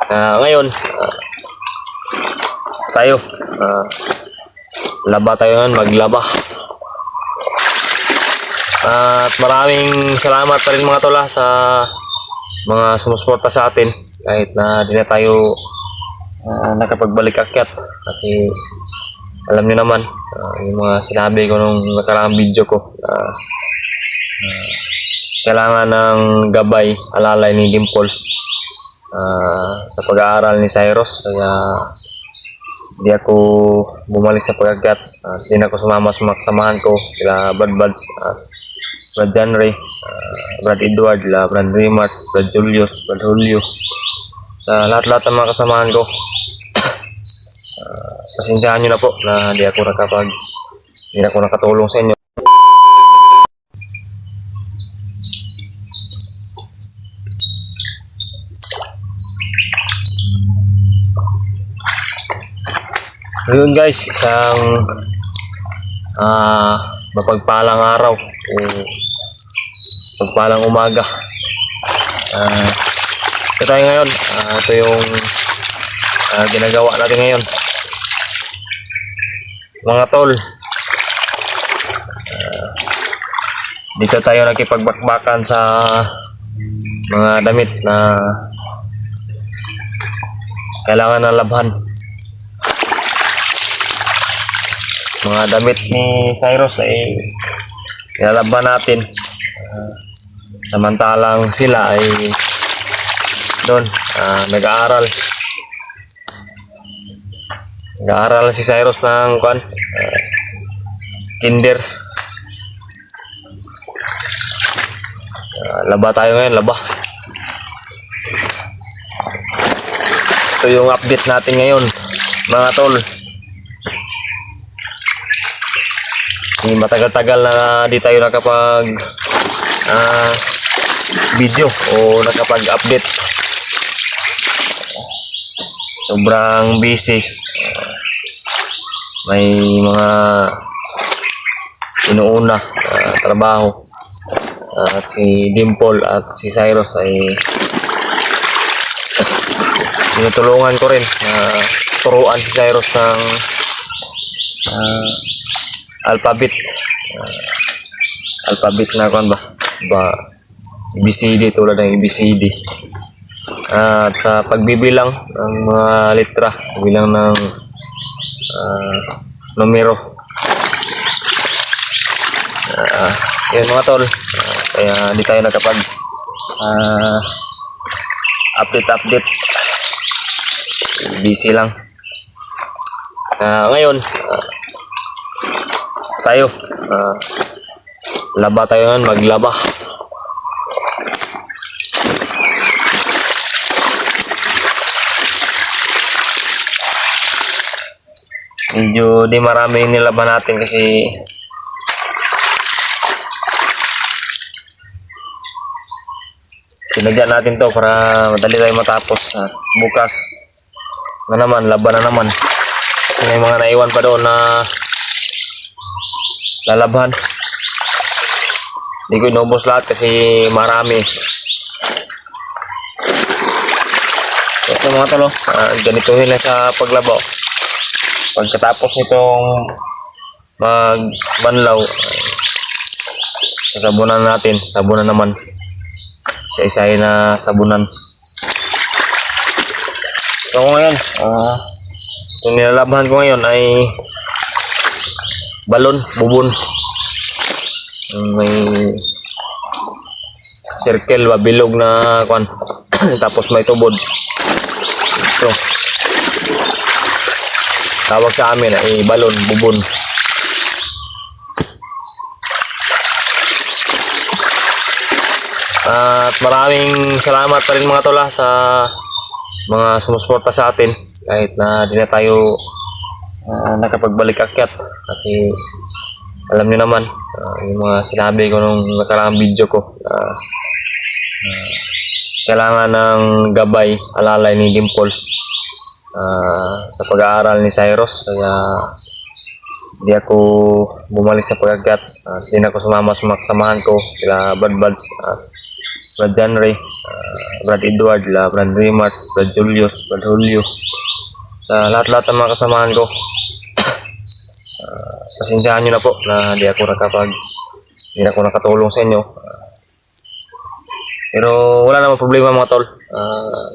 Ngayon, tayo, laba tayo ngayon, maglaba. At maraming salamat pa rin mga tol sa mga sumusuporta sa atin kahit na di na tayo nakapagbalik akyat, kasi alam niyo naman yung mga sinabi ko nung nakaraang video ko, kailangan ng gabay, alalay ni Dimple sa pag-aaral ni Cyrus, kaya di ako bumalik sa pag-akyat. Di na ako sumama sa samahan ko sila Brad Buds, Brad Janre, Brad Edward, Brad Remart, Brad Julius, Brad Julio, sa lahat-lahat ng mga kasamahan ko. Pasensyahan nyo na po na di na ako nakatulong sa inyo. Ngayon guys, isang mapagpalang araw o pagpalang umaga. Ito tayo ngayon, ito yung ginagawa natin ngayon mga tol. Dito tayo nakipagbakbakan sa mga damit na kailangan ng labhan. Mga damit ni Cyrus ay nilalaban natin, samantalang sila ay doon nag-aaral si Cyrus ng kinder. Laba tayo ngayon, laba. Ito yung update natin ngayon mga tol. Matagal-tagal na di tayo nakapag video o nakapag-update. Sobrang busy. May mga inuuna trabaho. At si Dimple at si Cyrus ay tinutulungan ko rin turuan si Cyrus ng alphabet na ABCD, tulad ng ABCD, at sa pagbibilang ng mga litra, bilang ng numero. Yun mga tol, kaya hindi tayo nakapag update, busy lang. Ngayon tayo laba tayo ngayon, maglaba. Medyo di marami yung nilaban natin kasi sinadya natin to para madali tayo matapos. Bukas na naman, laban na naman. May mga naiwan pa doon na lalabhan. Hindi ko inubos lahat kasi marami. Ito mga talo, ganituhin na sa paglaba. Pagkatapos nitong magbanlaw, sabunan natin, sabunan naman. Isa-isahin na sabunan. So ngayon, yung nilalabhan ko ngayon ay balon, bubon. May circle ba, bilog na tapos may tubod. So tawag sa amin ay balon, bubon. At maraming salamat pa rin mga tol sa mga sumusuporta sa atin kahit na di na tayo nakapagbalik akyat, kasi alam niyo naman yung mga sinabi ko nung nakaraang video ko, kailangan ng gabay, alalay ni Dimple sa pag-aaral ni Cyrus, kaya di ako bumalik sa pag-akyat. Di na ako sumama sa samahan ko sila Brad Buds, Brad Janre, Brad Edward, Brad Rimart, Brad Julius, Brad Julio, sa lahat-lahat ng mga kasamahan ko. Pasensyahan nyo na po na hindi ako nakatulong sa inyo. Pero wala namang problema mga tol.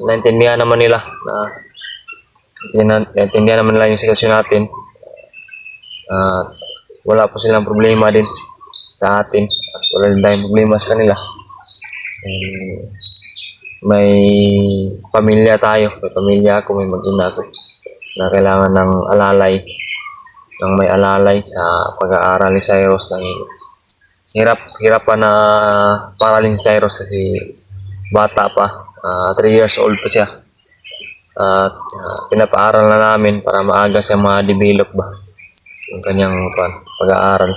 Naintindihan naman nila yung sitwasyon natin. Wala po silang problema din sa atin. At wala din tayong problema sa kanila. May pamilya tayo. May pamilya ako, may mag-ina ako na kailangan ng alalay. May alalay sa pag-aaral ni Cyrus. Hirap pa na paralin si Cyrus kasi bata pa, 3 years old pa siya. At pinapaaral na namin para maaga siya ma-develop ba yung kanyang pag-aaral.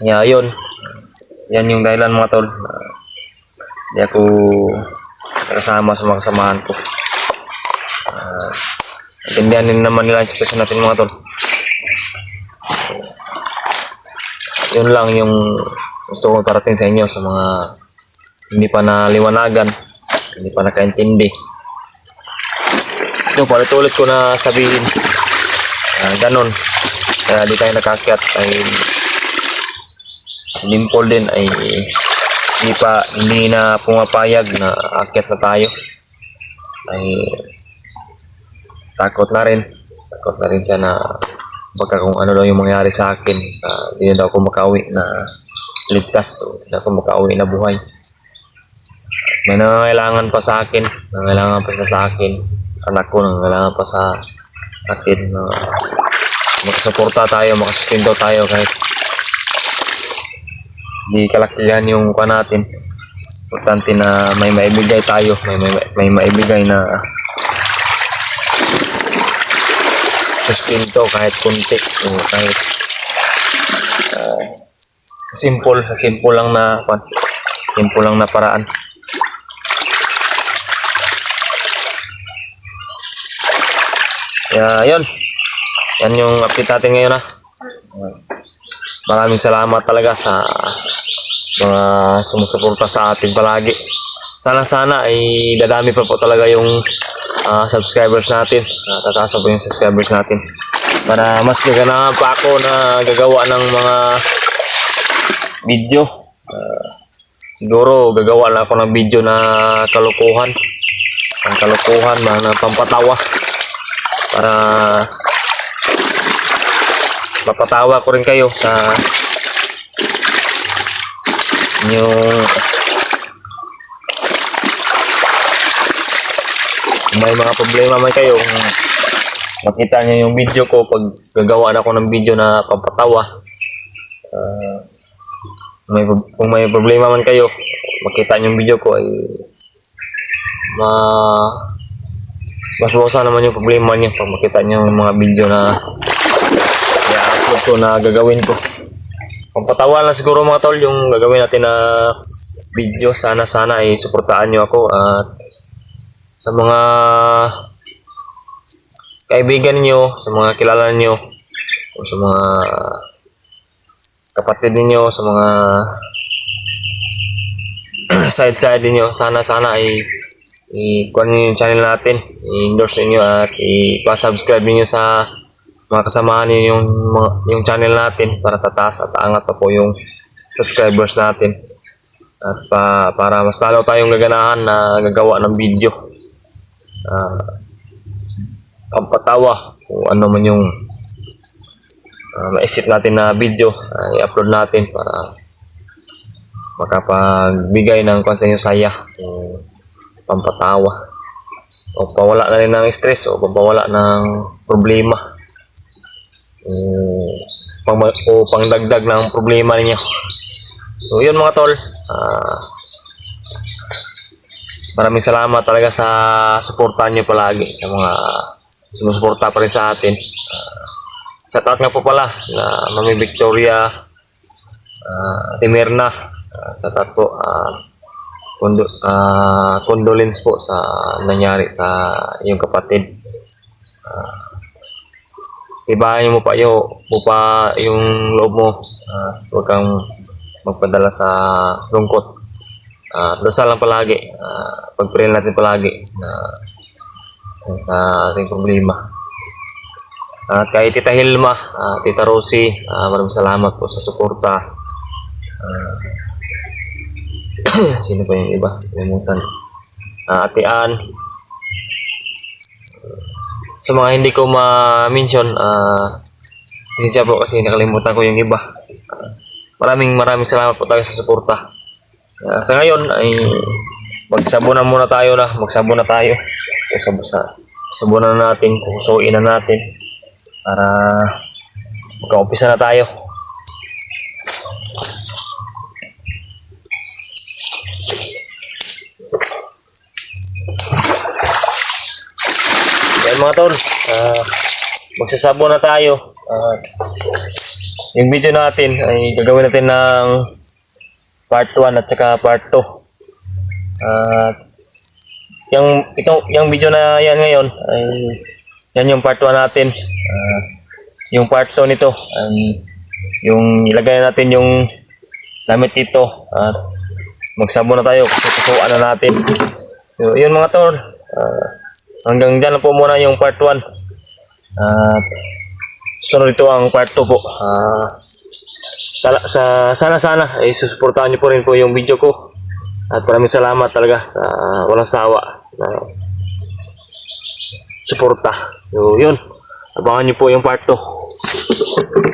Yan yung dahilan mga tol. Hindi ako kasama sa mga kasamahan ko. Intindihan din naman nila yung sitwasyon natin mga tol. Yun lang yung gusto kong parating sa inyo sa mga hindi pa naliwanagan, hindi pa nakaintindi. Ito, palit-ulit ko na sabihin. Ganon. Kaya di tayo nakakyat ay Dimple din ay hindi na pumapayag na akyat na tayo. Ay takot na rin siya na baka kung ano daw yung mangyari sa akin, hindi na daw ako makauwi na ligtas, hindi na ako makauwi na buhay. May nangangailangan pa sa akin, anak ko nangangailangan pa sa akin na makasuporta tayo, makasustento tayo kahit di kalakihan yung pa natin. Importante na may maibigay tayo, may maibigay na sustento kahit kunti o kahit simple lang na paraan. Yan yung update natin ngayon. Maraming salamat talaga sa mga sumusuporta sa atin palagi. Sana ay dadami pa po talaga yung subscribers natin. Tataas po yung subscribers natin para mas gaganahan pa ako na gagawa ng mga video. Siguro gagawa lang ako ng video na kalokohan, na pampatawa para mapatawa ko rin kayo sa yung may mga problema man kayo. Makita niyo yung video ko pag gagawa na ako ng video na pampatawa. Kung may problema man kayo, makita niyo yung video ko ay mas bawasan naman yung problema niyo pag makita niyo yung mga video na i-upload ko na gagawin ko. Pampatawa lang siguro mga tol yung gagawin natin na video. Sana ay suportahan niyo ako at sa mga kaibigan niyo, sa mga kilala niyo, o sa mga kapatid niyo, sa mga side niyo, sana ay i-kuha niyo yung channel natin, i-endorse niyo at i-subscribe niyo sa mga kasamahan niyo yung channel natin para tataas at aangat pa po yung subscribers natin at para mas lalo tayong gaganahan na gagawa ng video pampatawa kung ano man yung maisip natin na video, i-upload natin para makapagbigay ng konsen yung saya, pampatawa o pawala na rin ng stress o pampawala ng problema o pangdagdag ng problema ninyo. So yun mga tol, maraming salamat talaga sa suporta nyo palagi, sa mga sumusuporta pa rin sa atin. Shoutout nga po pala na Mami Victoria Timerna, shoutout po, condolence po sa nangyari sa iyong kapatid. Ibahin mo pa yung loob mo, huwag kang magpadala sa lungkot. Dasal lang palagi, pag-pray natin palagi na sa ating problema. At kay Tita Hilma, Tita Rosie, maraming salamat po sa suporta. Sino pa yung iba? Limutan. Ate Ann. Sa mga hindi ko ma-mention, siya po kasi nakalimutan ko yung iba. Maraming salamat po tayo sa suporta. Sa ngayon ay magsabunan muna tayo na. Magsabon na tayo. Sabunan na natin, kukusuin na natin para magka-umpisa na tayo. Yan mga tol, magsasabon na tayo. Yung video natin ay gagawin natin ng part 1 at saka part 2. Yung video na yan ngayon ay yan yung part 1 natin. Yung part 2 nito ay yung ilagay natin yung damit dito at magsabon na tayo, kusukuan na natin. So yun mga tol, hanggang dyan na po muna yung part 1 at sunod ito ang part 2 po. Sana ay susuportahan nyo po rin po yung video ko at maraming salamat talaga sa walang sawa na suporta. So yun, abangan nyo po yung part 2.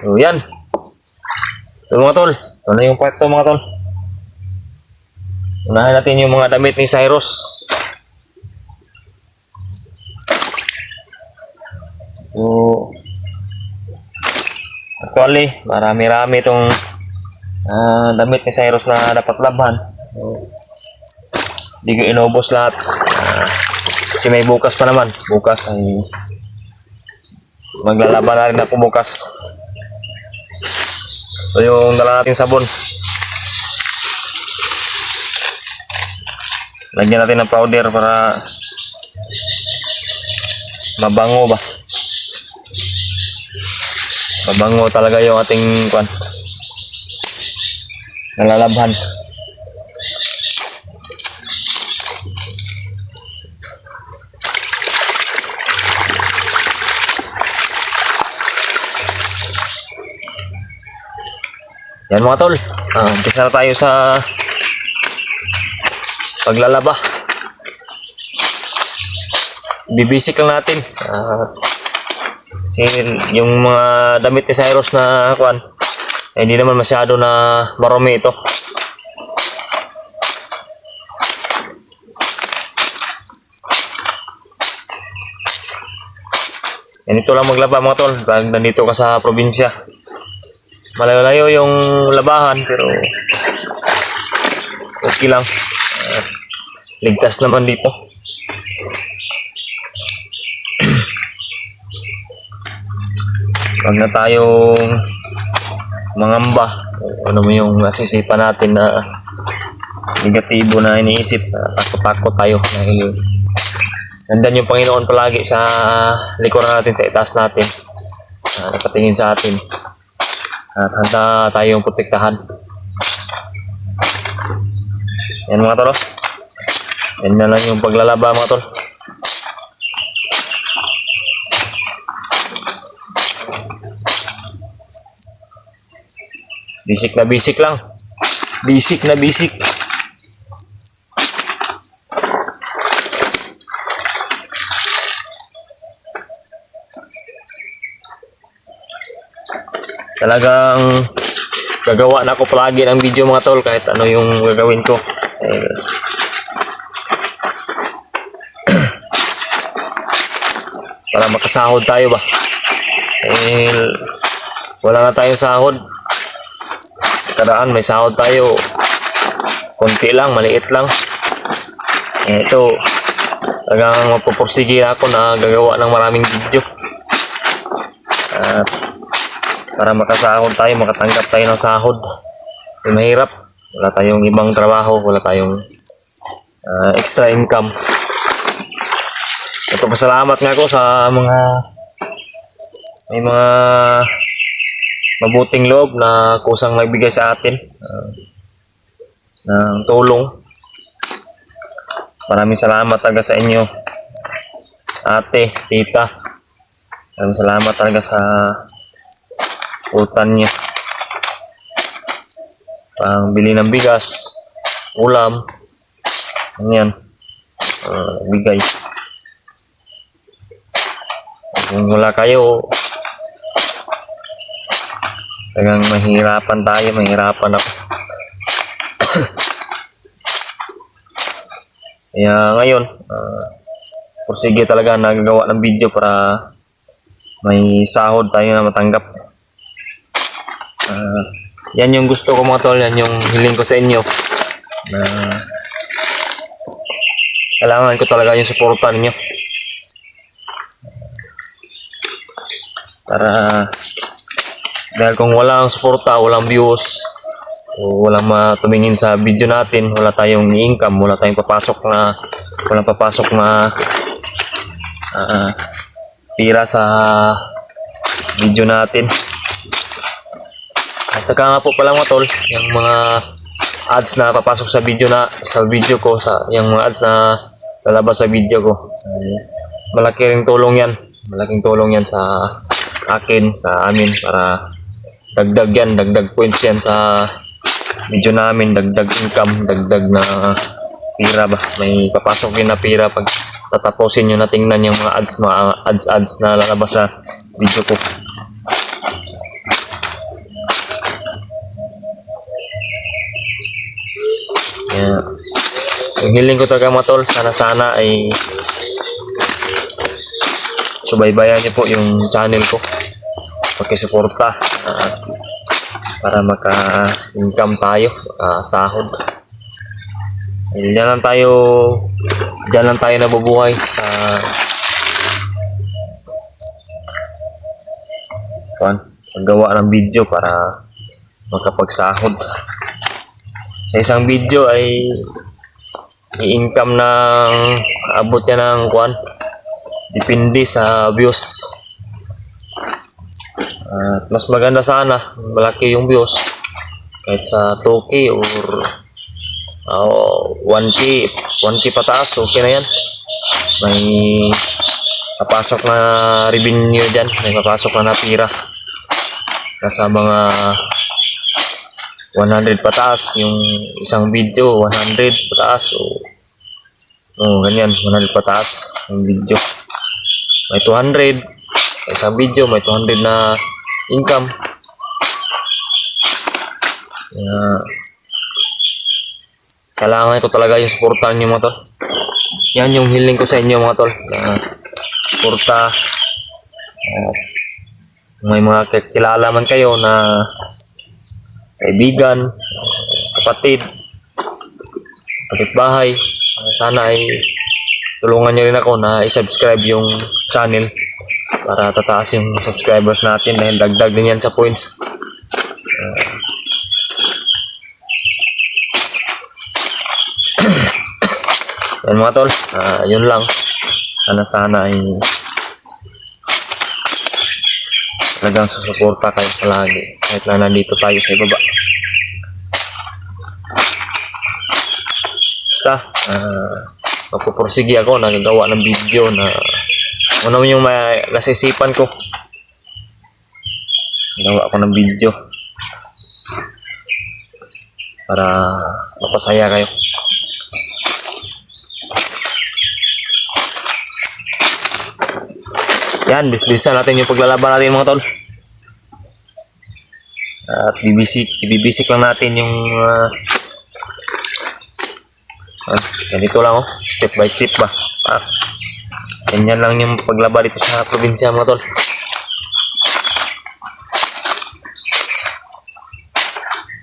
So yan, so mga tol, ito na yung part 2 mga tol. Unahin natin yung mga damit ni Cyrus. So actually, marami-rami itong damit ni Cyrus na dapat labhan. Hindi ko inubos lahat. Kasi may bukas pa naman. Bukas ay maglalaban na rin ako bukas. So yung dala natin sabon. Lagyan natin ng powder para mabango ba. Mabango talaga yung ating kwan. Nalalabhan. Yan mga tol. Umpisa na tayo sa paglalaba. Bibisik lang natin. Yung mga damit ni Cyrus na kwan, hindi naman masyado na marumi ito. Ganito lang maglaba mga tol pag nandito ka sa probinsya. Malayo-layo yung labahan pero okay lang. Ligtas naman dito. Huwag na tayong mangamba. Ano mo yung nasisipan natin na negatibo na iniisip. Takot-takot tayo. Nandiyan yung Panginoon palagi sa likuran natin, sa itaas natin. Nakatingin sa atin. At handa tayong protektahan. Yan mga tol. Yan na lang yung paglalaba mga tol. Basic na basic lang. Basic na basic. Talagang gagawa na ako palagi ng video mga tol kahit ano yung gagawin ko. Para makasahod tayo ba. Wala na tayong sahod. Karaan may sahod tayo, konti lang, maliit lang. Ito talagang mapupursige ako na gagawa ng maraming video para makasahod tayo, makatanggap tayo ng sahod. Mahirap, wala tayong ibang trabaho, wala tayong extra income. Ito, pasalamat nga ako sa mga may mga mabuting loob na kusang nagbigay sa atin ng tulong. Maraming salamat talaga sa inyo, ate, tita. Maraming salamat talaga sa utan niyo. Bili ng bigas, ulam, yan, bigay. Kung wala kayo, talagang mahirapan tayo, mahirapan ako. Kaya ngayon, pursige talaga nagagawa ng video para may sahod tayo na matanggap. Yan yung gusto ko mga tol, yan yung hiling ko sa inyo. Kailangan ko talaga yung suporta ninyo. Dahil kung walang suporta, walang views, walang matumingin sa video natin, wala tayong income, wala tayong walang papasok na pira sa video natin. At saka nga po pala mga tol, yung mga ads na papasok sa video ko, yung mga ads na lalabas sa video ko, malaking tulong yan sa akin, sa amin, para dagdag points yan sa video namin, dagdag income, dagdag na pira ba, may papasok din na pira pag tatapusin nyo na tingnan yung mga ads na lalabas sa video ko. Yeah. Yung hiling ko talaga mga tol, sana ay subaybayan niyo po yung channel ko, pakisuporta para maka-income tayo, sahod. Diyan lang tayo nabubuhay sa paggawa ng video para makapagsahod. Sa isang video ay i-income ng abot yan ng depende sa views. At mas maganda sana malaki yung views, kahit sa 2K or 1K pataas, okay na yan. May papasok na revenue dyan, may papasok na napira. Nasa mga 100 pataas yung isang video, 100 pataas ganyan, 100 pataas yung video. May 200 sa isang video, may 200 na income. Kailangan ito talaga yung suportahan nyo mga tol. Yan yung hiling ko sa inyo mga tol, suporta. May mga kilala man kayo na kaibigan, kapatid, kapitbahay, sana ay tulungan nyo rin ako na i-subscribe yung channel para tataas yung subscribers natin, dahil dagdag din yan sa points. Yan mga tol, yun lang. Sana ay talagang susuporta kayo palagi kahit na nandito tayo sa ibaba. Basta magpupursige ako, nagagawa ng video na ano yung nasisipan ko, nagawa ako ng video para mapasaya kayo. Yan, bilisan natin yung paglalaban natin mga tol. At ibibisik lang natin yung ganito lang step by step ba. Ganyan lang yung paglaban dito sa probinsya mga tol.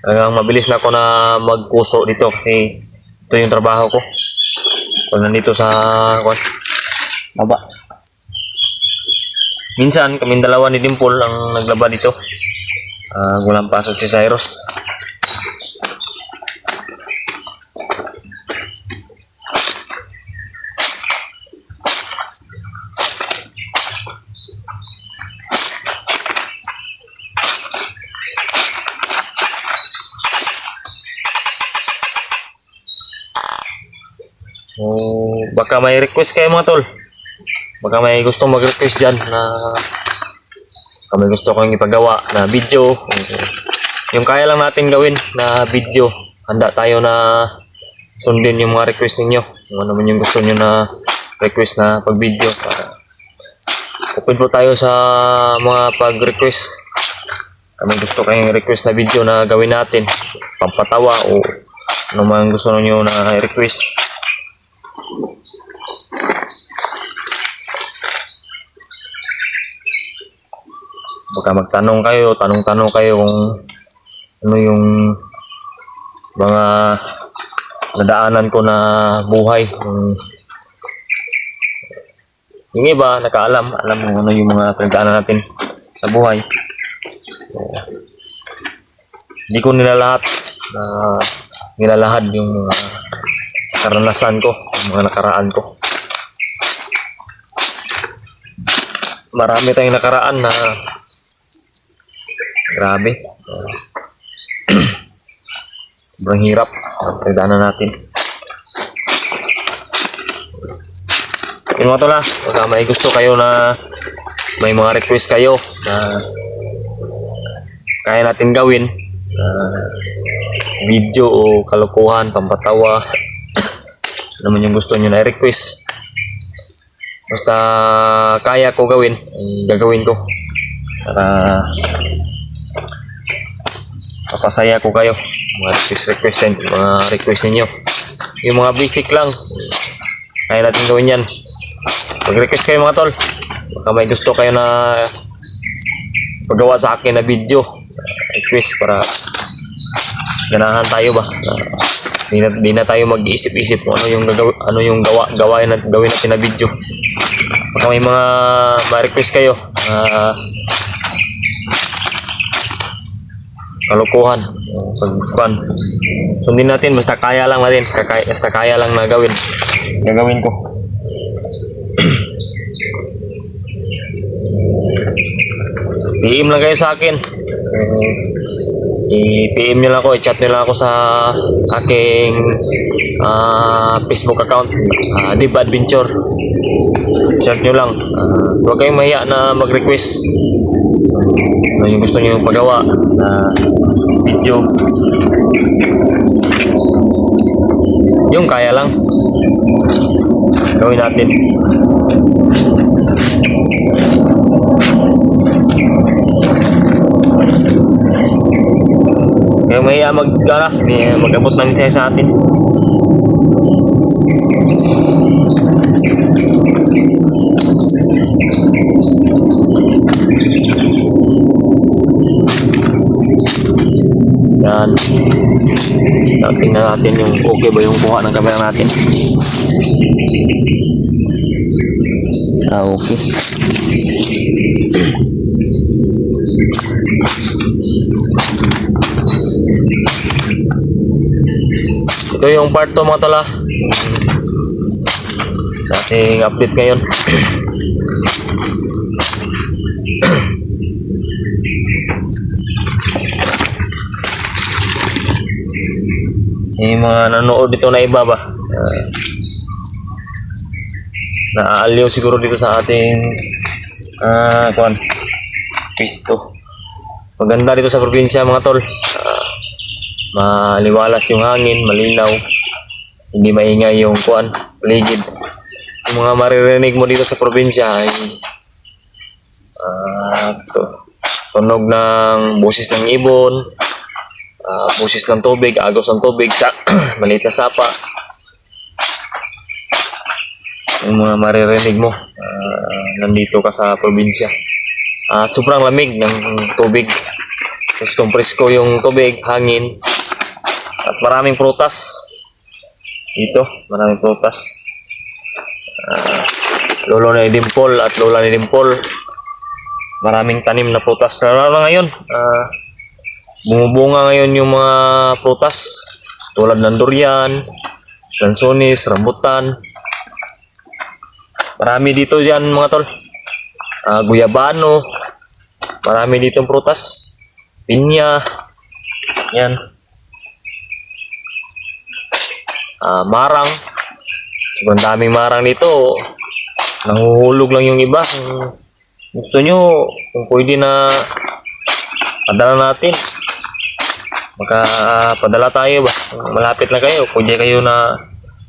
Talagang mabilis na ako na magpuso dito kasi ito yung trabaho ko. Kung nandito sa baba. Minsan kaming dalawa ni Dimple ang naglaba dito. Walang pasok si Cyrus. baka may request kayo mga tol. Baka may gusto mag-request dyan na baka may gusto kong ipagawa na video. Yung kaya lang natin gawin na video. Handa tayo na sundin yung mga request ninyo. Kung ano man yung gusto nyo na request na pag-video. Open po tayo sa mga pag-request. Kung may gusto kayong request na video na gawin natin, pampatawa o ano man gusto nyo na request. Baka magtanong kayo, tanong-tanong kayo kung ano yung mga nadaanan ko na buhay. Yung iba, nakaalam, alam mo ano yung mga pinagdaanan natin sa buhay. Hindi ko nilalahad na nilalahad yung mga karanasan ko, yung mga nakaraan ko. Marami tayong nakaraan na grabe. Sobrang hirap ang pinagdaanan natin. Yun mga tol, baka may gusto kayo na may mga request kayo na kaya natin gawin, video o kalokohan, pampatawa, naman yung gusto nyo na request, basta kaya ko gawin, gagawin ko para papasaya ko kayo. Mga request ninyo, yung mga basic lang kaya natin gawin yan. Mag-request kayo mga tol, baka may gusto kayo na paggawa sa akin na video, request para ganahan tayo ba. Di na tayo mag-iisip-isip kung ano yung gawin natin na video. Baka may mga ma-request kayo kalokohan, pag-fun, sundin natin, basta kaya lang natin, basta kaya lang na gagawin ko. PM lang kayo sa akin, i-PM nyo lang ako, i-chat nyo lang ako sa aking Facebook account, Deep Adventure. Chat nyo lang, huwag kayong mahiya na mag-request ano yung gusto nyo pagawa na video, yung kaya lang gawin natin. Kaya may mag-abot ng tayo sa atin. Yan. Tingnan natin yung okay ba yung kuha ng camera natin. Okay. Ito yung part 2 mga tol, ating update ngayon. Yung mga nanood dito na iba ba, naaaliw siguro dito sa ating pisto. Maganda dito sa probinsya mga tol, maliwalas yung hangin, malinaw, hindi maingay yung paligid. Yung mga maririnig mo dito sa probinsya ay tunog ng boses ng ibon, boses ng tubig, agos ng tubig sa maliit na sapa. Yung mga maririnig mo nandito ka sa probinsya. At sobrang lamig ng tubig, presko yung tubig, hangin, at maraming prutas dito, maraming prutas. Lolo ni Dimple at lola ni Dimple, maraming tanim na prutas. Lalo ngayon, bumubunga ngayon yung mga prutas tulad ng durian, lansones, rambutan. Marami dito yan mga tol. Guyabano, marami dito prutas, pinya, yan. Marang, sobrang daming marang dito. Nahuhulog lang yung iba. Kung gusto nyo, kung pwede na padala natin. Padala tayo ba? Kung malapit na kayo, pwede kayo na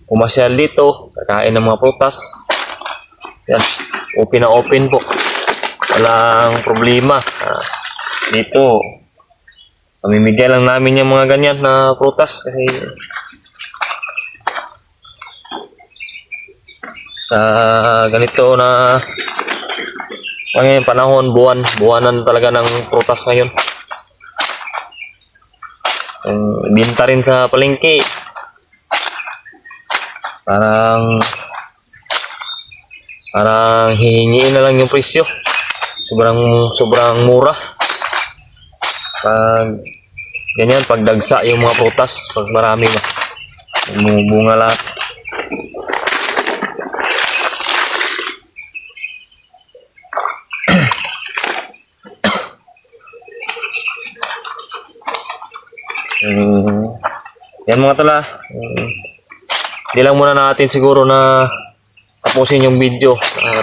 pumasyal dito, kakain ng mga prutas. Yan, open na open po. Walang problema. Dito, pamimigay lang namin yung mga ganyan na prutas kasi sa ganito na ngayon panahon, buwanan talaga ng prutas ngayon. Binta rin sa palengke. Parang hihingiin na lang yung presyo. Sobrang mura. Pag ganyan, pag dagsa yung mga prutas, pag marami ba, bunga lahat. Yan mga tala. Hindi lang muna natin siguro na tapusin yung video.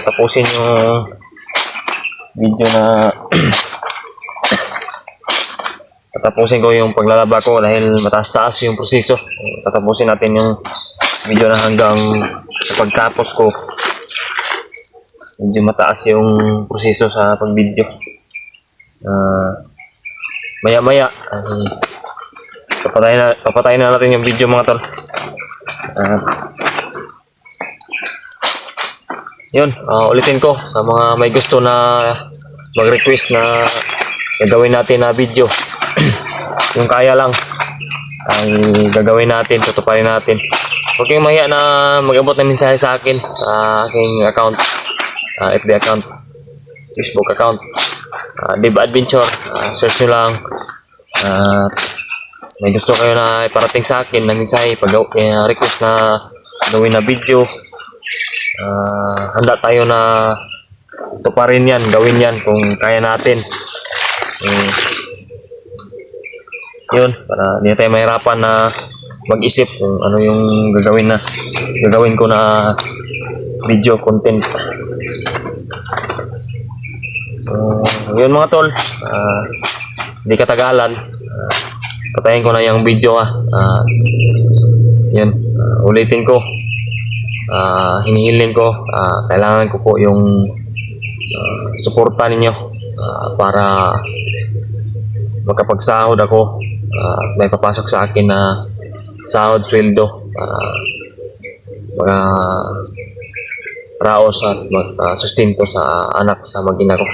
Tapusin yung video na tapusin ko yung paglalaba ko dahil mataas-taas yung proseso. Tatapusin natin yung video na hanggang pagtapos ko. Medyo mataas yung proseso sa pag-video. Maya-maya papatayin na natin yung video mga tol. Yun, ulitin ko sa mga may gusto na mag-request na gagawin natin na video. Yung kaya lang ay gagawin natin, tutuparin natin. Huwag kayong mahiya na mag-abot na mensahe sa akin sa aking account, FB account, Facebook account, Dev Adventure. Search nyo lang. May gusto kayo na iparating sa akin na mensahe, request na gawin na video, handa tayo na tuparin yan, gawin yan kung kaya natin. Yun, para hindi tayo mahirapan na mag-isip kung ano yung gagawin ko na video content. Yun mga tol, hindi katagalan, patayin ko na yung video. Yun, ulitin ko, hinihilin ko, kailangan ko po yung suporta ninyo para makapagsahod ako, may papasok sa akin na sahod, sweldo para raos at sustento sa anak, sa mag-ina ko.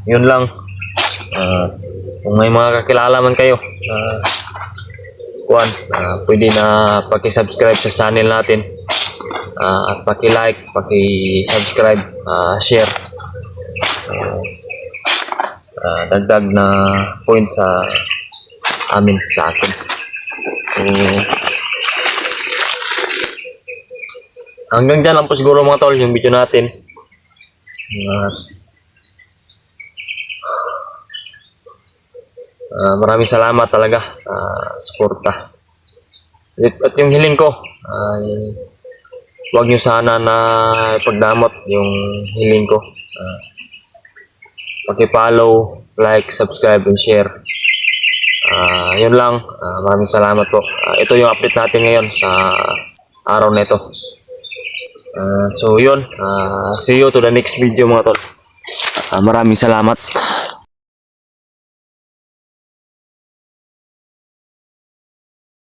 Yun lang. Kung may mga kakilala man kayo, pwede na paki-subscribe sa channel natin, at paki-like, paki-subscribe, share. Dagdag na point sa akin. Hanggang dyan lang po siguro mga tol yung video natin. Maraming salamat talaga, suporta. At yung hiling ko, huwag nyo sana na ipagdamot yung hiling ko. Paki-follow, like, subscribe, and share. Yun lang. Maraming salamat po. Ito yung update natin ngayon sa araw na ito. So yun, see you to the next video mga tol. Maraming salamat.